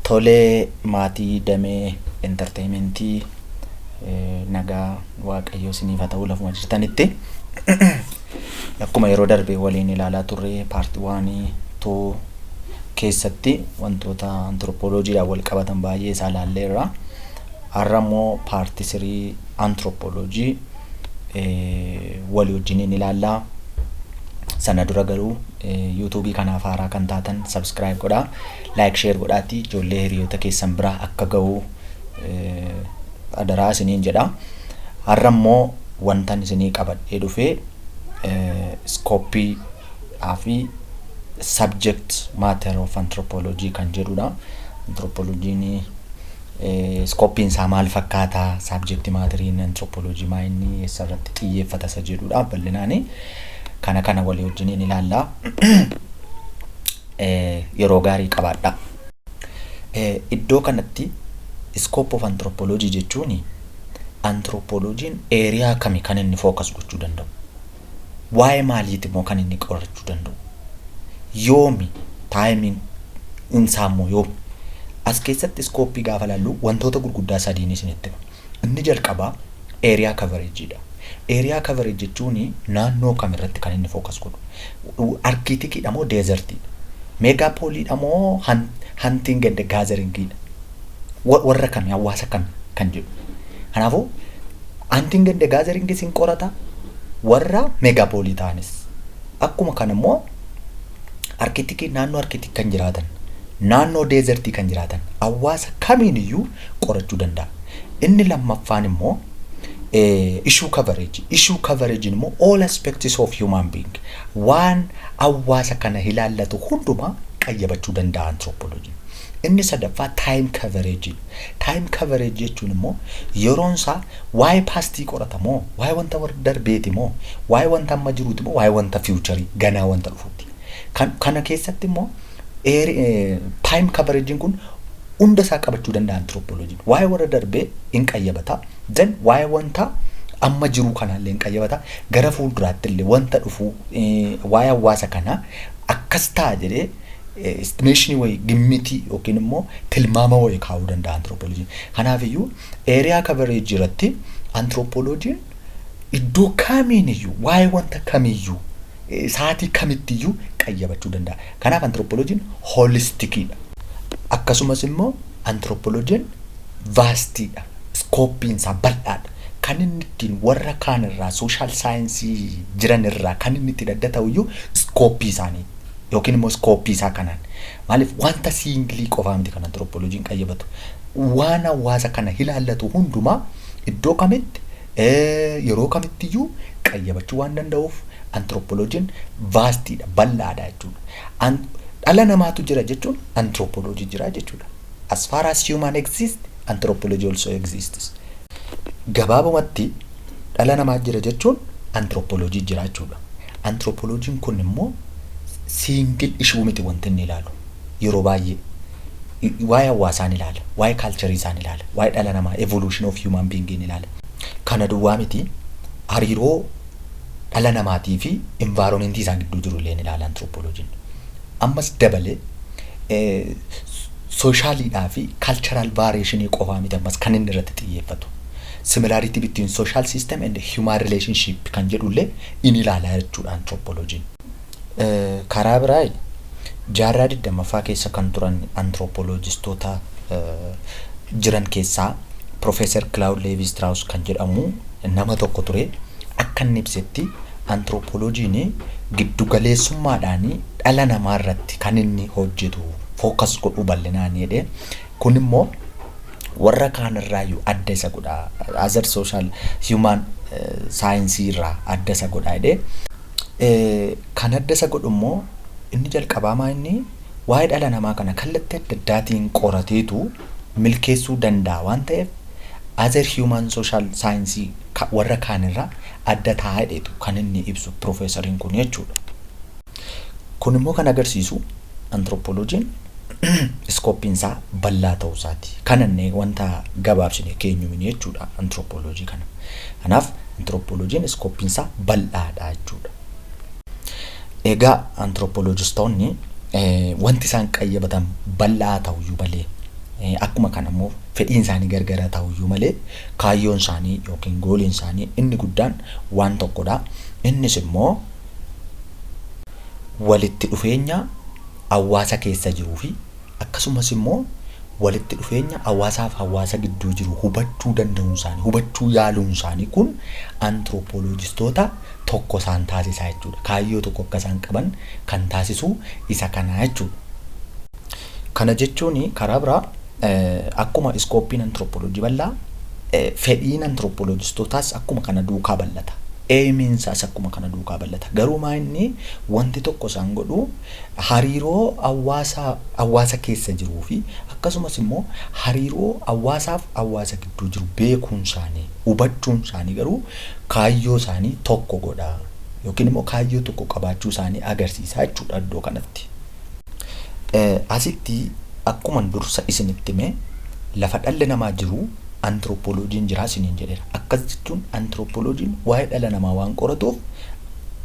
Tolee maatii damee entertainmentii nagaa waaqayyoo isiniif haa ta'u lafuma jirtanitti akkuma yeroo darbe waliin ilaalaa turre paartii 1 2 keessatti wantoota anthropolojiidhaan wal qabatan baay'ee isaa ilaalleerra. Har'a immoo paartii 3 anthropology walii wajjin ilaallaa. Sana dura garuu YouTube kanaaf haaraa kan taatan subscribe godhaa, like share godhaati, ijoollee hiriyoota keessan bira akka ga'u adaraa isiniin jedha. Har'a immoo wantan isinii qabadhee dhufee scope fi subject matter of anthropology kan jedhudha. Anthropology scope isaa maal fakkaata, subject matter in anthropology maayinni eessarratti xiyyeeffata isa jedhudha bal'inaani. Kana walii wajjin ilaallaa. Yeroo gaarii qabaadha. Iddoo kanatti scope of anthropology jechuun anthropology'n area kami kan inni focus gochuu danda'u, waa'ee maaliiti immoo kan inni qorachuu danda'u, yoomi timing isaa immoo yoomi. As keessatti scope gaafa laallu wantoota gurguddaa sadiin isinitti hima. Inni jalqabaa area coverage'dha. Area coverage jechuun naannoo kamirratti kan inni focus godhu, arkitikidha moo deezertiidha, megapoliidha moo hunting and gatheringidha, warra kami hawaasa kami kan jedhu. Kanaafuu hunting and gathering isin qorata, warra megapolii ta'anis akkuma kana immoo arkitikii naannoo arkitik kan jiraatan, naannoo deezertii kan jiraatan hawaasa kamiin iyyuu qorachuu danda'a. Inni lammaffaan immoo issue coverage immoo all aspects of human being, waan hawaasa kana ilaallatu hundumaa qayyabachuu danda'a anthropology. Inni sadaffaa time coverage jechuun immoo yeroon isaa waa'ee pastii qorata moo, waa'ee wanta darbeeti moo, waa'ee wanta amma jiruuti moo, waa'ee wanta future ganaa wanta dhufuuti. Kana keessatti immoo time coverage kun hunda isaa qabachuu danda'a anthropology. Waa'ee warra darbee in qayyabata, then waa'ee wanta amma jiru kanallee in qayyabata, gara fuulduraatti illee wanta dhufu waa'ee hawaasa kana akkas ta'a jedhee estimation way gimmiti yookiin immoo tilmaama way kaa'uu danda'a anthropology. Kanaaf iyyuu area coverage irratti anthropology iddoo kamiin iyyuu waa'ee wanta kamiyyuu saatii kamitti iyyuu qayyabachuu danda'a. Kanaaf anthropology holisticidha. Akkasumas immoo anthropology'n vastidha, scope'n isaa bal'aadha. Kan inni ittiin warra kaan irraa social science jiran irraa kan inni itti adda ta'u iyyuu scope isaanii yookiin immoo scope isaa kanaan. Maaliif wanta singilii qofaa miti kan anthropology'n qayyabatu, waan hawaasa kana ilaallatu hundumaa iddoo kamitti yeroo kamitti iyyuu qayyabachuu waan danda'uuf anthropology'n vastidha, bal'aadha jechuudha. Dhala namaatu jira jechuun anthropology jira jechuudha. As far as human exists, anthropology also exists. Gabaabumatti dhala namaa jira jechuun anthropology jira jechuudha. Anthropology'n kun immoo single issue miti wanti inni ilaalu. Yeroo baay'ee waa'ee hawaasaan ilaala, waa'ee culture isaan ilaala, waa'ee dhala namaa evolution of human being ilaala. Kana duwwaa miti, hariiroo dhala namaatii fi environment isaa gidduu jiru illee ilaala anthropology'n. Ammas dabalee socialidhaa fi cultural variation qofaa miti ammas kan inni irratti xiyyeeffatu. Similarity between social system and human relationship kan jedhullee in ilaalaa jechuudha anthropology'n. Karaa biraa jaarraa 20ffaa keessa kan turan anthropologistoota jiran keessaa Professor Claude Lévi-Strauss kan jedhamu nama tokko ture. Akka inni ibsetti anthropology'n giddu galeessummaadhaan dhala namaa irratti kan inni hojjetu focus godhu bal'inaan jedhee, kun immoo warra kaan irraa iyyuu adda isa godha, other social human science irraa adda isa godha jedhee. Kan adda isa godhu immoo inni jalqabaa inni waa'ee dhala namaa kana kallattii adda addaatiin qorateetu milkeessuu danda'a waan ta'eef other human social science warra kaan irraa adda taa'eetu kan inni ibsu professoriin kun jechuudha. Kun immoo kan agarsiisu anthropology'n scope'n isaa bal'aa ta'uu isaati. Kanannee wanta gabaabsine keenyumin jechuudha anthropology kana. Kanaaf anthropology'n scope'n isaa bal'aadha jechuudha. Egaa anthropologistoonni wanti isaan qayyabatan bal'aa ta'uyyuu malee akkuma kana immoo fedhiin isaanii gargara ta'uyyuu malee kaayyoon isaanii yookiin gooliin isaanii inni guddaan waan tokkodha. Innis immoo walitti dhufeenya hawaasa keessa jiruu fi akkasumas immoo walitti dhufeenya hawaasaaf hawaasa gidduu jiru hubachuu danda'uun isaanii, hubachuu yaaluun isaanii kun anthropologistoota tokko isaan taasisaa jechuudha. Kaayyoo tokko akka isaan qaban kan taasisu isa kana jechuudha. Kana jechuun karaa biraa akkuma iskooppiin anthropology bal'aa, fedhiin anthropologistootaas akkuma kana duukaa bal'ata. Eemiinsaas akkuma kana duukaa bal'ata. Garuu maa inni wanti tokko isaan godhu hariiroo hawaasa keessa jiruu fi akkasumas immoo hariiroo hawaasaaf hawaasa gidduu jiru beekuun isaanii, hubachuun isaanii garuu kaayyoo isaanii tokko godha yookiin immoo kaayyoo tokko qabaachuu isaanii agarsiisa jechuudha iddoo kanatti. Asitti akkuma dursa isinitti hime lafa dhalli namaa jiru anthropologiin jira isiniin jedheera. Akkas jechuun anthropologiin waa'ee dhala namaa waan qoratuuf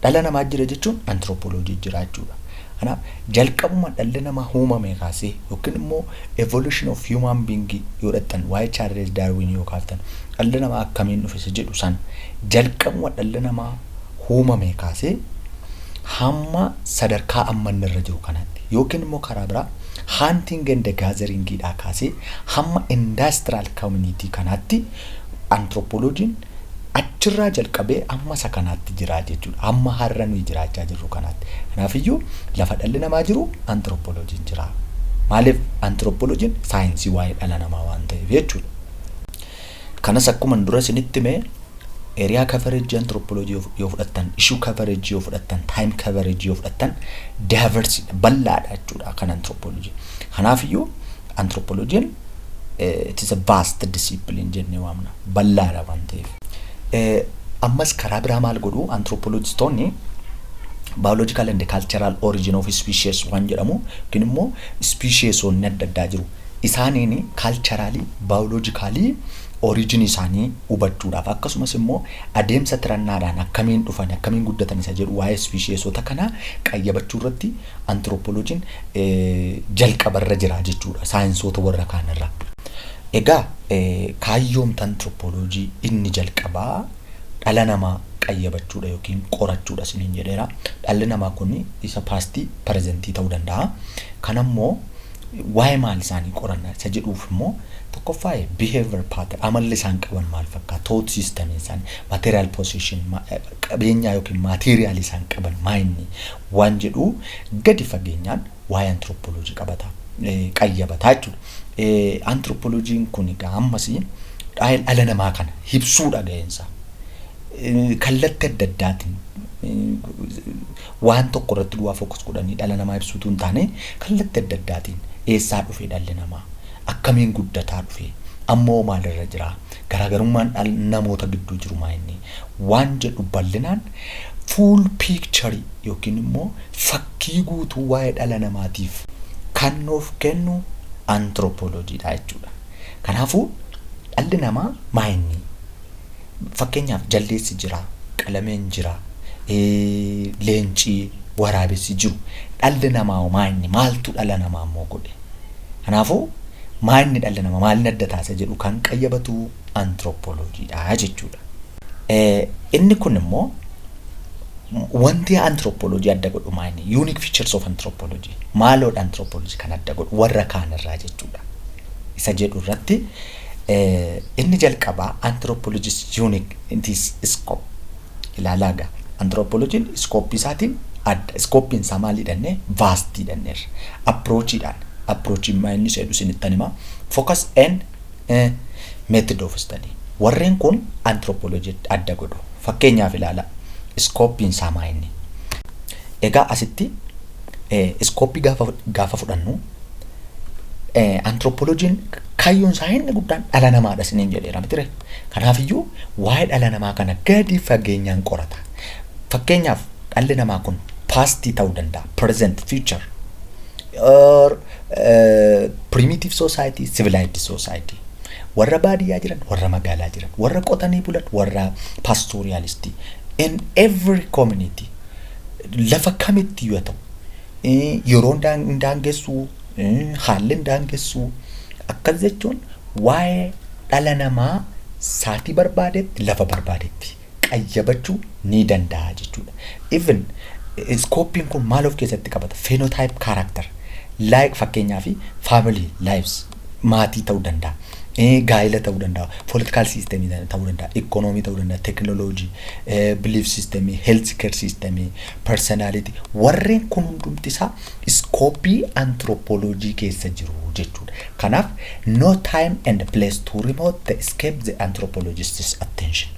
dhala namaa jira jechuun anthropology jira jechuudha. Kanaaf jalqabuma dhalli namaa uumame kaasee yookiin immoo evolution of human being yoo dhattan waa'ee Charles Darwin yoo kaaftan dhalli namaa akkamiin dhufe jedhu san jalqabuma dhalli namaa uumame kaasee hamma sadarkaa amma irra jiru kanatti yookiin immoo karaa biraa hunting and gathering dha kaasee hamma industrial community kanatti anthropologiin achirraa jalqabee amma isa kanaatti jira jechuudha. Amma har'a nuyi jiraachaa jirru kanaatti. Kanaafiyyuu lafa dhalli namaa jiru anthropologiin jira. Maaliif anthropologiin saayinsii waa'ee dhala namaa waan ta'eef jechuudha. Kanas akkuma dura isinitti hime area coverage anthropology yoo fudhattan, issue coverage yoo fudhattan, time coverage yoo fudhattan diversity bal'aadha jechuudha kan anthropology. Kanaafiyyuu anthropologiin it is a vast discipline jennee waamna. Bal'aadha waan ta'eef. Ammas karaa biraa maal godhu anthropologistoonni biological and cultural origin of species waan jedhamu yookiin immoo speciesonni adda addaa jiru. Isaaniin culturally, biologically origin isaanii hubachuudhaaf akkasumas immoo adeemsa tirannaadhaan akkamiin dhufan akkamiin guddatan isa jedhu waa'ee speciesota kana qayyabachuu irratti anthropologiin jalqabarra jira jechuudha saayinsota warra kaanirra. Egaa kaayyoon anthropology inni jalqabaa dhala namaa qayyabachuudha yookiin qorachuudha isiniin jedheera. Dhalli namaa kun isa paastii prezentii ta'uu danda'a. Kanammoo waa'ee maal isaanii qorannaa isa jedhuuf immoo tokkoffaa behavior pattern amalli isaan qaban maal fakkaata, thought system isaanii, material possession qabeenyaa yookiin material isaan qaban maayinni waan jedhu gadi fageenyaan waa'ee anthropology qayyabataa jechuudha. Anthropologiin kun egaa ammas dhala namaa kana ibsuudha ga'eensa. Kallattii adda addaatiin waan tokko irratti du'aa fokus godhanii dhala namaa ibsuutu hin taane kallattii adda addaatiin eessaa dhufee dhalli namaa akkamiin guddataa dhufee ammoo maalirra jira garaagarummaan namoota gidduu jiru maayinni waan jedhu bal'inaan full picture yookiin immoo fakkii guutuu waa'ee dhala namaatiif kan nuuf kennu anthropology dha jechuudha. Kanaafuu dhalli namaa maayinni fakkeenyaaf jaldeessi jira, qalameen jira, leencii, waraabessi jiru. Dhalli namaa maayinni maaltu dhala namaa immoo godhe. Kanaafuu maayinni dhalli namaa maalin adda taasisa jedhu kan qayyabatu anthropology dha jechuudha. Inni kun immoo wanti anthropology adda godhu maayinni unique features of anthropology maaloodha anthropology kan adda godhu warra kaanirraa jechuudha. Isa jedhu irratti inni jalqabaa anthropologist unique in this scope ilaalaaga. Anthropology'n scope isaatiin adda. Scopein isaa maal jedhannee vast jedhanneerra. Approach maayinni jedhu isinittan hima. Focus and method of study. Warreen kun anthropology adda godhu. Fakkeenyaaf ilaala. Scopein isaa maayinni. Egaa asitti scope gaafa fudhannu anthropology'n kaayyoon isaa inni guddaan dhala namaadha isiniin jedheera mitire. Kanaafiyyuu waa'ee dhala namaa kana gadi fageenyaan qorata. Fakkeenyaaf dhalli namaa kun past ta'uu danda'a, present, future or primitive society, civilized society. Warra baadiyyaa jiran, warra magaalaa jiran, warra qotanii bulan, warra pastoralistii. In every community lafa kamitti yoo ta'u yeroo daangessu haalli daangessu Akkas jechuun waa'ee dhala namaa saatii barbaadetti lafa barbaadetti qayyabachuu ni danda'a jechuudha. Even iskooppiin kun maal of keessatti qabata? Phenotype character, like fakkeenyaa fi family lives, maatii ta'uu danda'a, gaa'ela ta'uu danda'a, political system ta'uu danda'a, economy ta'uu danda'a, technology, belief system, health care system, personality. Warreen kun hundumti isaa iskooppii anthropology keessa jiru jechuudha. Kanaaf no time and place to remote the escape the anthropologist's attention.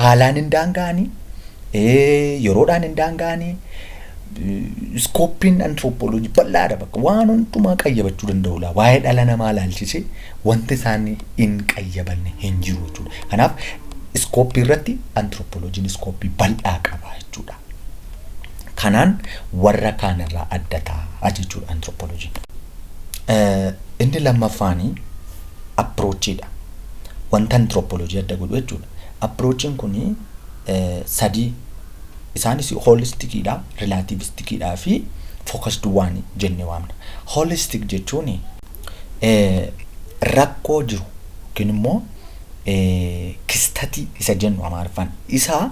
Haalaan hin daanga'anii, yeroodhaan hin daanga'anii, iskooppiin anthropology bal'aadha bakka waan hundumaa qayyabachuu danda'u laa waa'ee dhala namaa ilaalchisee wanti isaanii hin qayyabanne hin jiru jechuudha. Kanaaf iskooppii irratti anthropologiin iskooppii bal'aa qaba jechuudha. Kanaan warra kaanirraa adda ta'a jechuudha anthropologiin. Inni lammaffaanii approachiidha. Wanta anthropology adda godhu jechuudha. Approachiin kuni sadii isaanis holistikiidha, relativistikiidha fi focused one jennee waamna. Holistic jechuun rakkoo jiru yookiin immoo kistatii isa jennu Amaariffaan isaa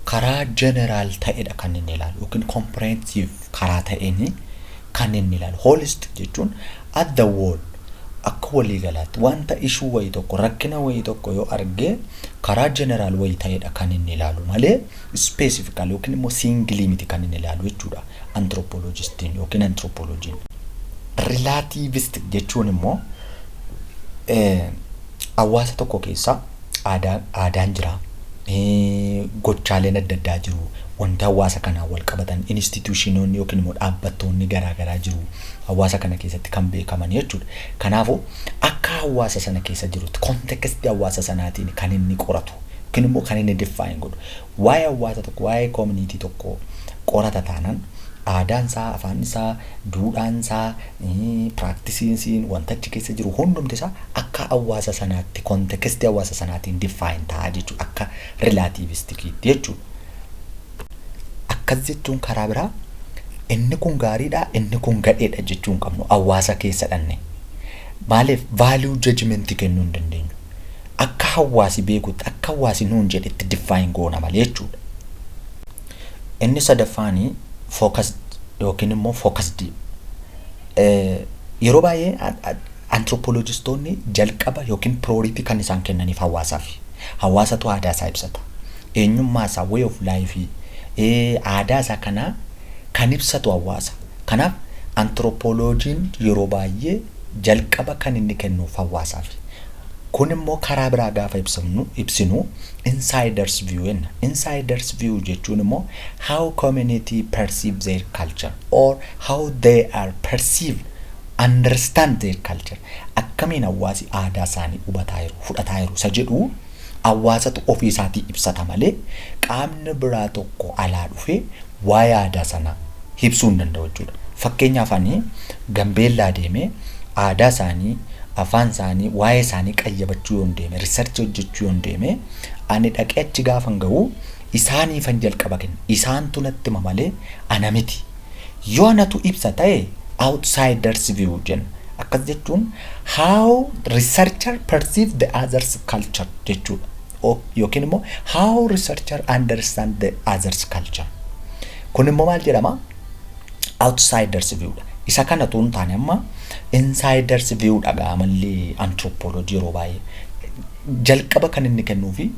karaa general ta'edha kan inni ilaalu yookiin comprehensive karaa ta'een kan inni ilaalu. Holistic jechuun at the world akka waliigalaatti wanta ishuu wayii tokko rakkina wayii tokko yoo argee karaa general wayii ta'edha kan inni ilaalu malee specifically yookiin immoo single miti kan inni ilaalu jechuudha anthropologistiin yookiin anthropologiin. Relativistic jechuun immoo hawaasa tokko keessa aadaan jira, gochaaleen adda addaa jiru, wanta hawaasa kanaan wal qabatan institutionoonni yookiin immoo dhaabbattoonni garaagaraa jiru hawaasa kana keessatti kan beekaman jechuudha. Kanaafuu akka hawaasa sana keessa jirutti kontekstii hawaasa sanaatiin kan inni qoratu yookiin immoo kan inni define godhu waa'ee hawaasa tokko waa'ee community tokko qorata taanaan aadaan isaa, afaan isaa, duudhaan isaa, practicing wanta achi keessa jiru hundumti isaa akka hawaasa sanaatti kontekstii hawaasa sanaatiin define ta'a jechuudha akka relativistikiitti jechuudha. Akkas jechuun karaa biraa inni kun gaariidha, inni kun gadheedha jechuun qabnu hawaasa keessa dhanne. Maaliif value judgment kennuu hin dandeenyu. Akka hawaasi beekutti, akka hawaasi nuun jedhetti define goona malee jechuudha. Inni sadaffaanii focused yookiin immoo focused. Yeroo baay'ee anthropologistoonni jalqaba yookiin priority kan isaan kennaniif hawaasaaf. Hawaasatu aadaa isaa ibsata. Eenyummaa isaa, way of life, aadaa isaa kana kan ibsatu hawaasa. Kanaaf anthropologiin yeroo baay'ee jalqaba kan inni kennuuf hawaasaaf. Kun immoo karaa biraa gaafa ibsinu insiders view enna. Insiders view jechuun immoo how community perceive their culture or how they are perceived, understand their culture. Akkamiin hawaasi aadaa isaanii hubataa jiru, fudhataa jiru isa jedhu hawaasatu ofii isaatii ibsata malee qaamni biraa tokko alaa dhufee waa'ee aadaa sanaa ibsuu hin danda'u jechuudha. Fakkeenyaaf ani Gambeellaa deemee aadaa isaanii, afaan isaanii, waa'ee isaanii qayyabachuu yoon deeme, research hojjechuu yoon deeme, ani dhaqee achi gaafan ga'u isaaniifan jalqaba kenna. Isaantu natti hima malee ana miti. Yoo anatu ibsa ta'e outsiders view jenna. Akkas jechuun how researcher perceive the others culture jechuudha. Yookiin immoo how researcher understand the others culture. Kun immoo maal jedhama? Outsiders view dha. Isa kanatu hin taane amma insiders view dhagaa mallee anthropology yeroo baay'ee jalqaba kan inni kennuufi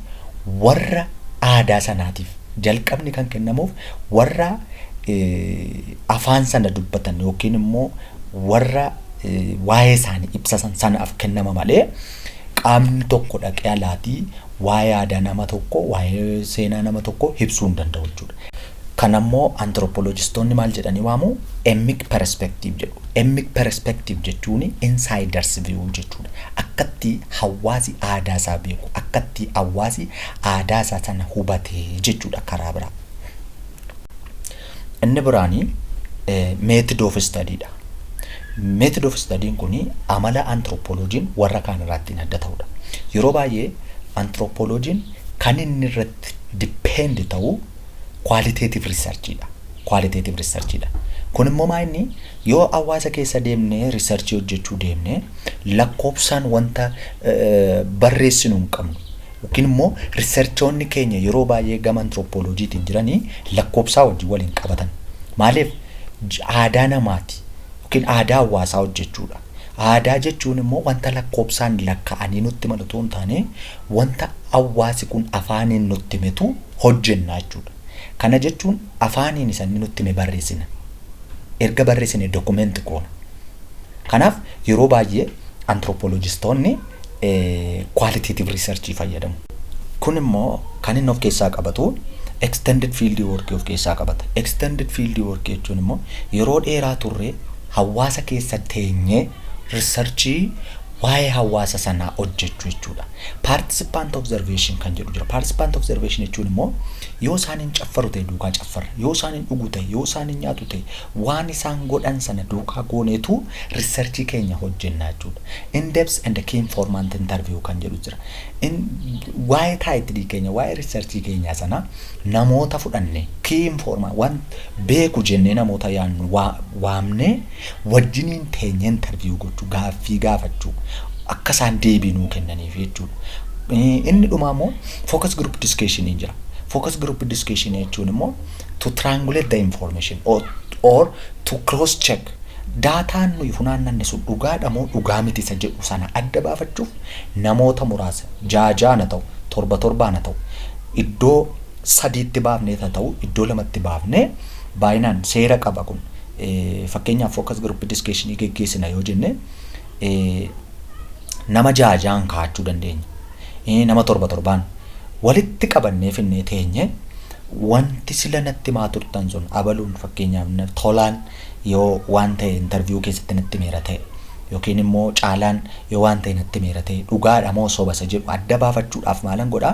warra aadaa sanaatiif jalqabni kan kennamuuf warra afaan sana dubbatan yookiin immoo warra waa'ee isaanii ibsan sanaaf kennama malee qaamni tokko dhaqee alaatii waa'ee aadaa nama tokko waa'ee seenaa nama tokko ibsuu hin danda'u jechuudha. Kanammoo anthropologistoonni maal jedhanii waamu? Emic perspective jedhu. Emic perspective jechuun insiders view jechuudha. Akkatti hawaasi aadaa isaa beeku, akkatti hawaasi aadaa isaa sana hubatee jechuudha karaa biraa. Inni biraanii method of study dha. Method of study kuni amala anthropologiin warra kaan irratti adda ta'udha. Yeroo baay'ee anthropologiin kan inni irratti depend ta'u qualitative research dha. Qualitative research dha. Kun immoo maayini yoo hawaasa keessa deemnee research hojjechuu deemnee lakkoofsaan wanta barreessinu hin qabnu. Yookiin immoo researchoonni keenya yeroo baay'ee gama anthropolojiitiin jiranii lakkoofsaa wajjin waliin qabatan. Maaliif aadaa namaati yookiin aadaa hawaasaa hojjechuudha. Aadaa jechuun immoo wanta lakkoofsaan lakkaa'anii nutti malatu hin taane wanta hawaasi kun afaaniin nutti himetu hojjenna jechuudha. Kana jechuun afaaniin isaanii nutti hime barreessina. Erga barreessine dokumenti goona. Kanaaf yeroo baay'ee anthropologistoonni qualitative research fayyadamu. Kun immoo kan inni of keessaa qabatu extended field work of keessaa qabata. Extended field work jechuun immoo yeroo dheeraa turre hawaasa keessa teenyee researchii waa'ee hawaasa sanaa hojjechuu jechuudha. Participant observation kan jedhu jira. Participant observation jechuun immoo yoo isaan hin caffaru ta'e duukaa caffarra, yoo isaan hin dhugu ta'e, yoo isaan hin nyaatu ta'e waan isaan godhan sana duukaa gooneetu researchii keenya hojjennaa jechuudha. In-depth and key informant interview kan jedhu jira. Waa'ee title keenya, waa'ee researchii keenya sana namoota fudhanne key informant waan beeku jennee namoota yaannu waamne wajjiniin teenya interview gochuu, gaaffii gaafachuu akka isaan deebii nuu kennaniif jechuudha. Inni dhumaa immoo focus group discussion jira. Focus group discussion jechuun immoo to triangulate the information or to cross check daataan nuyi funaannanne sun dhugaadha moo dhugaa miti isa jedhu sana adda baafachuuf namoota muraasa jaana ta'u torbaana ta'u iddoo sadiitti baafnee ta'u iddoo lamatti baafnee baay'inaan seera qaba kun. Fakkeenyaaf focus group discussion geggeessina yoo jenne nama jaan kaachuu dandeenya. Nama torbaan walitti qabannee finnee teenye wanti sila natti maa turtan sun abaluun fakkeenyaaf tolaan yoo waan ta'e interview keessatti natti meera ta'e yookiin immoo caalaan yoo waan ta'e natti meera ta'e dhugaadha moo soba isa jedhu adda baafachuudhaaf maalan godhaa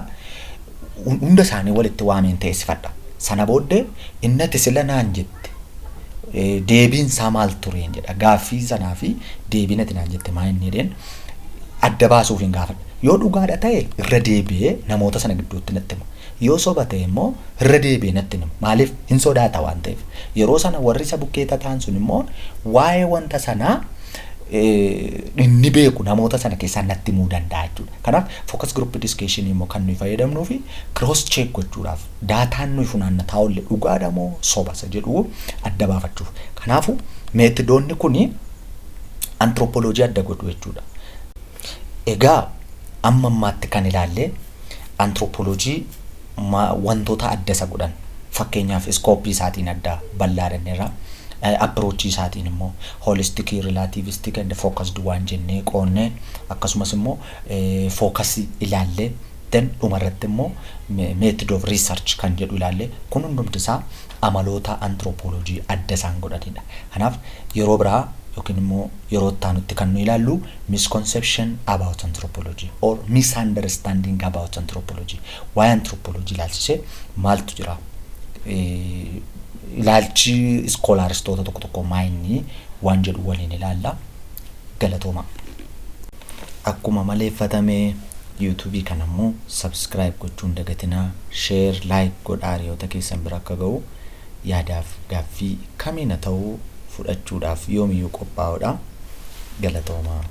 hunda isaanii walitti waameen teessifadha. Sana booddee innati sila naan jette deebiin isaa maal tureen jedha. Gaaffii sanaa fi deebiin ati naan jette maa inni jedheen adda baasuuf hin gaafadha. Yoo dhugaadha ta'e irra deebi'ee namoota sana gidduutti natti hima. Yoo soba ta'e immoo irra deebi'ee natti hima. Maaliif hin sodaata waan ta'eef. Yeroo sana warri isa bukkee ta'an sun immoo waa'ee wanta sanaa inni beeku namoota sana keessaa natti himuu danda'a jechuudha. Kanaaf focus group discussion immoo kan nuyi fayyadamnuu fi cross check gochuudhaaf daataan nuyi funaannataa oolle dhugaadha moo soba isa jedhu adda baafachuuf. Kanaafuu meetodoonni kuni anthropology adda godhu jechuudha. Egaa amma ammaatti kan ilaalle anthropology wantoota adda isa godhan fakkeenyaaf scope isaatiin adda bal'aadhanneerra. Approach isaatiin immoo holistic, relativistic and focused waan jennee qoonnee akkasumas immoo focus ilaalle then dhumarratti immoo method of research kan jedhu ilaalle kun hundumti isaa amaloota anthropology adda isaan godhanidha. Kanaaf yeroo biraa yookiin immoo yeroo taanutti kan nu ilaallu misconception about anthropology or misunderstanding about anthropology. Waa'ee anthropology ilaalchisee maaltu jira? Ilaalchi iskoolaaristoota tokko maayinni waan jedhu waliin ilaalla. Galatooma. Akkuma maleeffatame YouTube kana immoo subscribe gochuun dagatinaa, share, like godhaa hiriyoota keessan bira akka ga'u yaadaaf gaaffii kamiina ta'uu fudhachuudhaaf yoomiyyuu qophaa'uudha. Galatooma.